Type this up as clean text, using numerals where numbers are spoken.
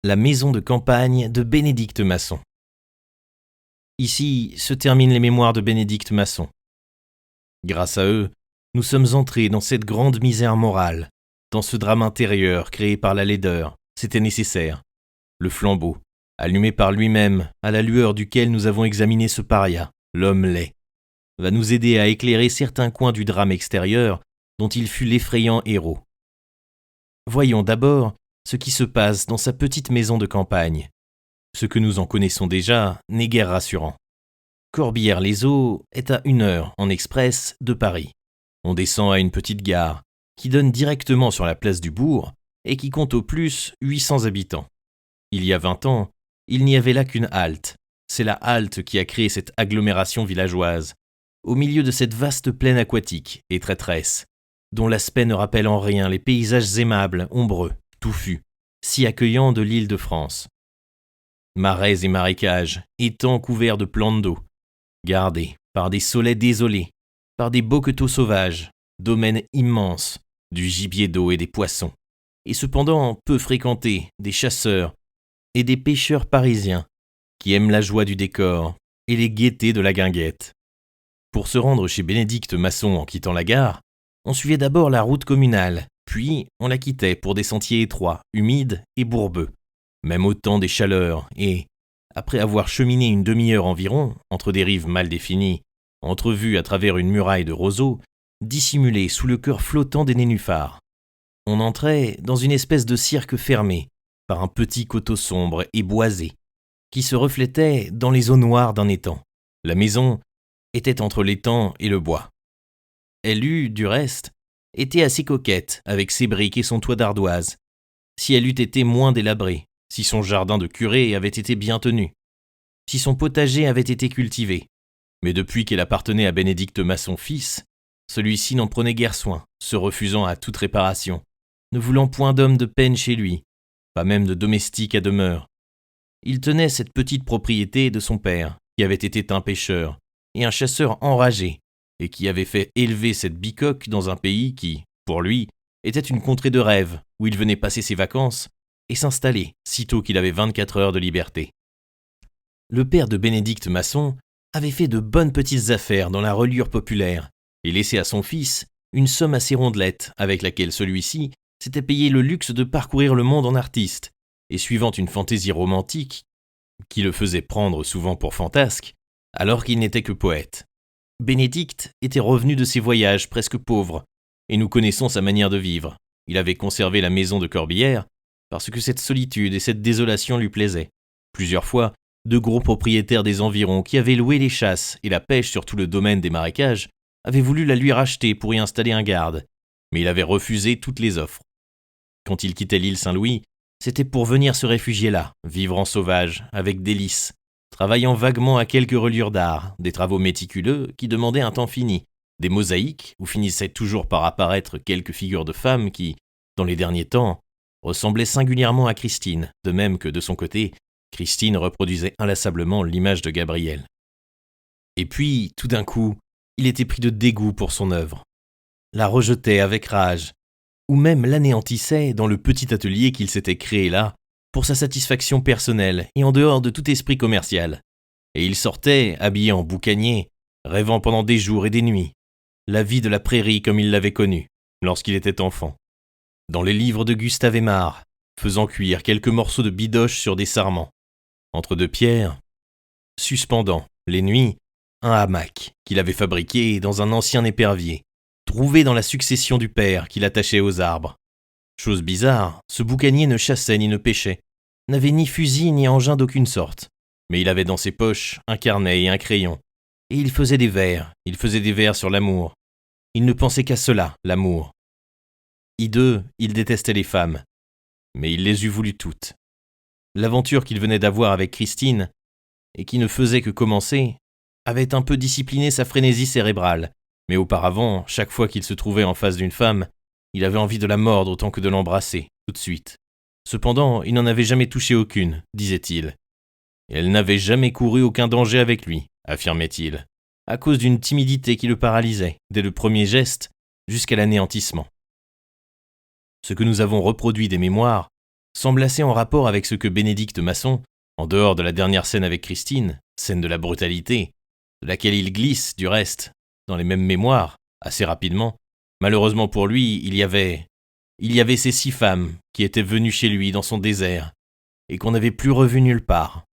La maison de campagne de Bénédicte Masson. Ici se terminent les mémoires de Bénédicte Masson. Grâce à eux, nous sommes entrés dans cette grande misère morale, dans ce drame intérieur créé par la laideur. C'était nécessaire. Le flambeau, allumé par lui-même, à la lueur duquel nous avons examiné ce paria, l'homme laid, va nous aider à éclairer certains coins du drame extérieur dont il fut l'effrayant héros. Voyons d'abord ce qui se passe dans sa petite maison de campagne. Ce que nous en connaissons déjà n'est guère rassurant. Corbières-les-Eaux est à 1 heure en express de Paris. On descend à une petite gare qui donne directement sur la place du bourg et qui compte au plus 800 habitants. Il y a 20 ans, il n'y avait là qu'une halte. C'est la halte qui a créé cette agglomération villageoise, au milieu de cette vaste plaine aquatique et traîtresse, dont l'aspect ne rappelle en rien les paysages aimables, ombreux, touffus, si accueillants de l'île de France. Marais et marécages, étangs couverts de plantes d'eau, gardés par des saulets désolés, par des bocqueteaux sauvages, domaines immenses, du gibier d'eau et des poissons, et cependant peu fréquentés des chasseurs et des pêcheurs parisiens qui aiment la joie du décor et les gaietés de la guinguette. Pour se rendre chez Bénédicte Masson en quittant la gare, on suivait d'abord la route communale, puis on la quittait pour des sentiers étroits, humides et bourbeux, même au temps des chaleurs, et, après avoir cheminé une demi-heure environ, entre des rives mal définies, entrevues à travers une muraille de roseaux, dissimulées sous le cœur flottant des nénuphars, on entrait dans une espèce de cirque fermé, par un petit coteau sombre et boisé, qui se reflétait dans les eaux noires d'un étang. La maison était entre l'étang et le bois. Elle eût, du reste, été assez coquette avec ses briques et son toit d'ardoise, si elle eût été moins délabrée, si son jardin de curé avait été bien tenu, si son potager avait été cultivé. Mais depuis qu'elle appartenait à Bénédicte Masson fils, celui-ci n'en prenait guère soin, se refusant à toute réparation, ne voulant point d'homme de peine chez lui, pas même de domestique à demeure. Il tenait cette petite propriété de son père, qui avait été un pêcheur et un chasseur enragé, et qui avait fait élever cette bicoque dans un pays qui, pour lui, était une contrée de rêve, où il venait passer ses vacances et s'installer, sitôt qu'il avait 24 heures de liberté. Le père de Bénédicte Masson avait fait de bonnes petites affaires dans la reliure populaire, et laissé à son fils une somme assez rondelette, avec laquelle celui-ci s'était payé le luxe de parcourir le monde en artiste, et suivant une fantaisie romantique, qui le faisait prendre souvent pour fantasque, alors qu'il n'était que poète. Bénédicte était revenu de ses voyages presque pauvre, et nous connaissons sa manière de vivre. Il avait conservé la maison de Corbières, parce que cette solitude et cette désolation lui plaisaient. Plusieurs fois, de gros propriétaires des environs qui avaient loué les chasses et la pêche sur tout le domaine des marécages avaient voulu la lui racheter pour y installer un garde, mais il avait refusé toutes les offres. Quand il quittait l'île Saint-Louis, c'était pour venir se réfugier là, vivre en sauvage, avec délices, travaillant vaguement à quelques reliures d'art, des travaux méticuleux qui demandaient un temps fini, des mosaïques où finissaient toujours par apparaître quelques figures de femmes qui, dans les derniers temps, ressemblaient singulièrement à Christine, de même que, de son côté, Christine reproduisait inlassablement l'image de Gabriel. Et puis, tout d'un coup, il était pris de dégoût pour son œuvre, la rejetait avec rage, ou même l'anéantissait dans le petit atelier qu'il s'était créé là, pour sa satisfaction personnelle et en dehors de tout esprit commercial. Et il sortait, habillé en boucanier, rêvant pendant des jours et des nuits, la vie de la prairie comme il l'avait connue, lorsqu'il était enfant. Dans les livres de Gustave Aimard, faisant cuire quelques morceaux de bidoche sur des sarments, entre deux pierres, suspendant, les nuits, un hamac qu'il avait fabriqué dans un ancien épervier, trouvé dans la succession du père qu'il attachait aux arbres. Chose bizarre, ce boucanier ne chassait ni ne pêchait, n'avait ni fusil ni engin d'aucune sorte, mais il avait dans ses poches un carnet et un crayon, et il faisait des vers sur l'amour. Il ne pensait qu'à cela, l'amour. Hideux, il détestait les femmes, mais il les eût voulues toutes. L'aventure qu'il venait d'avoir avec Christine, et qui ne faisait que commencer, avait un peu discipliné sa frénésie cérébrale, mais auparavant, chaque fois qu'il se trouvait en face d'une femme, il avait envie de la mordre autant que de l'embrasser, tout de suite. Cependant, il n'en avait jamais touché aucune, disait-il. Elle n'avait jamais couru aucun danger avec lui, affirmait-il, à cause d'une timidité qui le paralysait, dès le premier geste, jusqu'à l'anéantissement. Ce que nous avons reproduit des mémoires semble assez en rapport avec ce que Bénédicte Masson, en dehors de la dernière scène avec Christine, scène de la brutalité, de laquelle il glisse, du reste, dans les mêmes mémoires, assez rapidement. Malheureusement pour lui, il y avait ces 6 femmes qui étaient venues chez lui dans son désert, et qu'on n'avait plus revues nulle part.